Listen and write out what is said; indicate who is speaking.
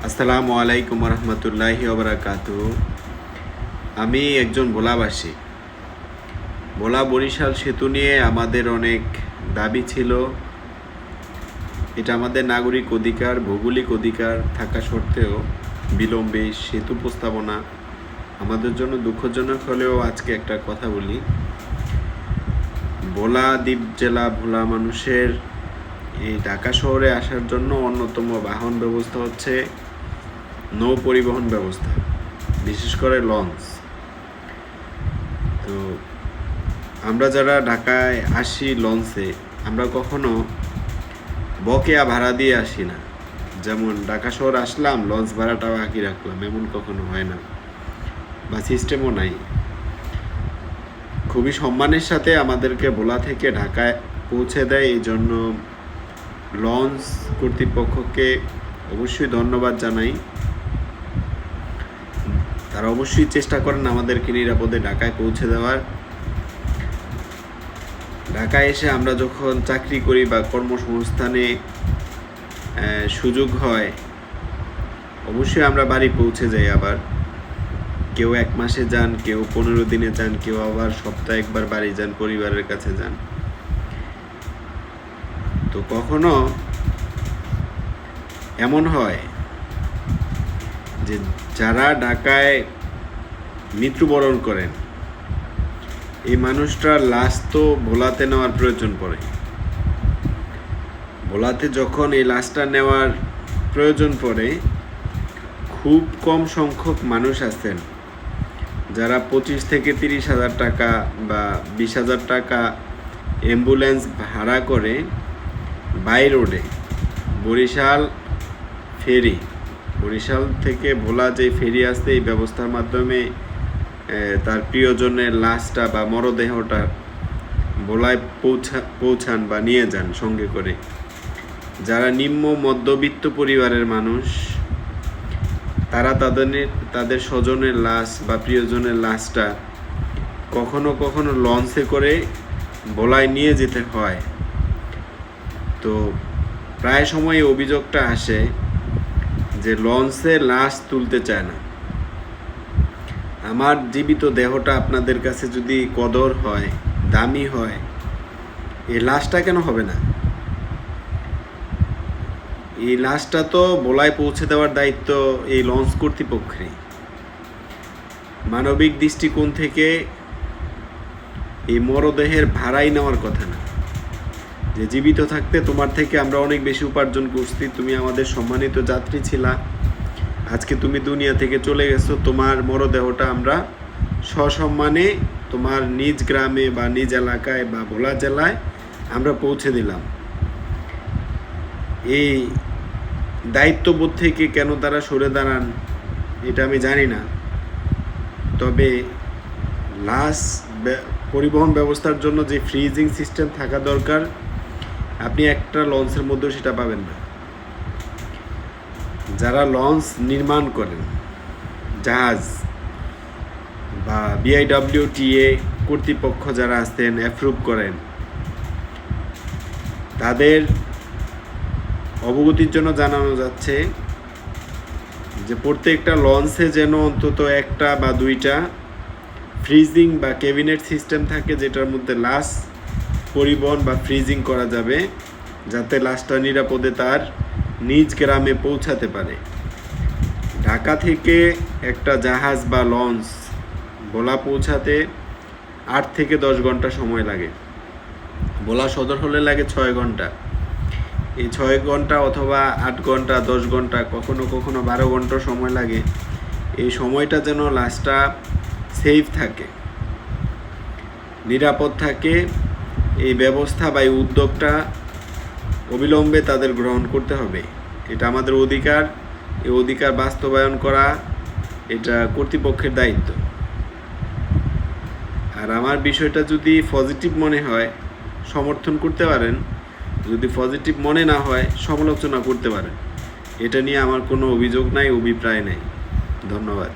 Speaker 1: আসসালামু আলাইকুম রহমতুল্লাহি ওবারাকাতুহু। আমি একজন ভোলাবাসী। ভোলা বরিশাল সেতু নিয়ে আমাদের অনেক দাবি ছিল। এটা আমাদের নাগরিক অধিকার, ভৌগোলিক অধিকার থাকা সত্ত্বেও বিলম্বে সেতু প্রস্তাবনা আমাদের জন্য দুঃখজনক হলেও আজকে একটা কথা বলি। ভোলা দ্বীপ জেলা ভোলা মানুষের এই ঢাকা শহরে আসার জন্য অন্যতম বাহন ব্যবস্থা হচ্ছে নৌ পরিবহন ব্যবস্থা, বিশেষ করে লঞ্চ। তো আমরা যারা ঢাকায় আসি লঞ্চে, আমরা কখনো বকেয়া ভাড়া দিয়ে আসি না। যেমন ঢাকা শহর আসলাম, লঞ্চ ভাড়াটাও একই রাখলাম, এমন কখনো হয় না বা সিস্টেমও নাই। খুবই সম্মানের সাথে আমাদেরকে ভোলা থেকে ঢাকায় পৌঁছে দেয়। এই জন্য লঞ্চ কর্তৃপক্ষকে অবশ্যই ধন্যবাদ জানাই। তারা অবশ্যই চেষ্টা করেন আমাদেরকে নিরাপদে ঢাকায় পৌঁছে দেওয়ার। ঢাকায় এসে আমরা যখন চাকরি করি বা কর্মসংস্থানে সুযোগ হয়, অবশ্যই আমরা বাড়ি পৌঁছে যাই। আবার কেউ 1 মাসে যান, কেউ 15 দিনে যান, কেউ আবার সপ্তাহে একবার বাড়ি যান, পরিবারের কাছে যান। তো কখনো এমন হয় যে যারা ঢাকায় মৃত্যুবরণ করেন, এই মানুষটার লাশ তো ভোলাতে নেওয়ার প্রয়োজন পড়ে। ভোলাতে যখন এই লাশটা নেওয়ার প্রয়োজন পড়ে, খুব কম সংখ্যক মানুষ আছেন যারা 25 থেকে 30 হাজার টাকা বা 20 হাজার টাকা অ্যাম্বুলেন্স ভাড়া করে বাই রোডে বরিশাল ফেরি, বরিশাল থেকে ভোলা যে ফেরি আসছে, এই ব্যবস্থার মাধ্যমে তার প্রিয়জনের লাশটা বা মরদেহটা ভোলায় পৌঁছান বা নিয়ে যান সঙ্গে করে। যারা নিম্ন মধ্যবিত্ত পরিবারের মানুষ, তারা তাদের স্বজনের লাশ বা প্রিয়জনের লাশটা কখনো কখনো লঞ্চে করে ভোলায় নিয়ে যেতে হয়। তো প্রায় সময় অভিযোগটা আসে যে লঞ্চে লাশ তুলতে চায় না। আমার জীবিত দেহটা আপনাদের কাছে যদি কদর হয়, দামি হয়, এই লাশটা কেন হবে না? এই লাশটা তো ভোলায় পৌঁছে দেওয়ার দায়িত্ব এই লঞ্চ কর্তৃপক্ষেরই। মানবিক দৃষ্টিকোণ থেকে এই মরদেহের ভাড়াই নেওয়ার কথা না। যে জীবিত থাকতে তোমার থেকে আমরা অনেক বেশি উপার্জন করছি, তুমি আমাদের সম্মানিত যাত্রী ছিলা, আজকে তুমি দুনিয়া থেকে চলে গেছো, তোমার মরদেহটা আমরা সসম্মানে তোমার নিজ গ্রামে বা নিজ এলাকায় বা ভোলা জেলায় আমরা পৌঁছে দিলাম। এই দায়িত্ববোধ থেকে কেন তারা সরে দাঁড়ান এটা আমি জানি না। তবে লাশ পরিবহন ব্যবস্থার জন্য যে ফ্রিজিং সিস্টেম থাকা দরকার, আপনি একটা লঞ্চের মধ্যেও সেটা পাবেন না। যারা লঞ্চ নির্মাণ করেন, জাহাজ বা BIWTA কর্তৃপক্ষ যারা আছেন, অ্যাপ্রুভ করেন, তাদের অবগতির জন্য জানানো যাচ্ছে যে প্রত্যেকটা লঞ্চে যেন অন্তত 1টা বা 2টা ফ্রিজিং বা ক্যাবিনেট সিস্টেম থাকে, যেটার মধ্যে লাশ পরিবহন বা ফ্রিজিং করা যাবে, যাতে লাশটা নিরাপদে তার নিজ গ্রামে পৌঁছাতে পারে। ঢাকা থেকে একটা জাহাজ বা লঞ্চ ভোলা পৌঁছাতে 8 থেকে 10 ঘন্টা সময় লাগে। ভোলা সদর হলে লাগে 6 ঘন্টা। এই 6 ঘন্টা অথবা 8 ঘন্টা, 10 ঘন্টা, কখনো কখনো 12 ঘন্টা সময় লাগে। এই সময়টা যেন লাশটা সেফ থাকে, নিরাপদ থাকে, এই ব্যবস্থা বা এই উদ্যোগটা অবিলম্বে তাদের গ্রহণ করতে হবে। এটা আমাদের অধিকার। এই অধিকার বাস্তবায়ন করা এটা কর্তৃপক্ষের দায়িত্ব। আর আমার বিষয়টা যদি পজিটিভ মনে হয়, সমর্থন করতে পারেন। যদি পজিটিভ মনে না হয়, সমালোচনা করতে পারেন। এটা নিয়ে আমার কোনো অভিযোগ নাই, অভিপ্রায় নাই। ধন্যবাদ।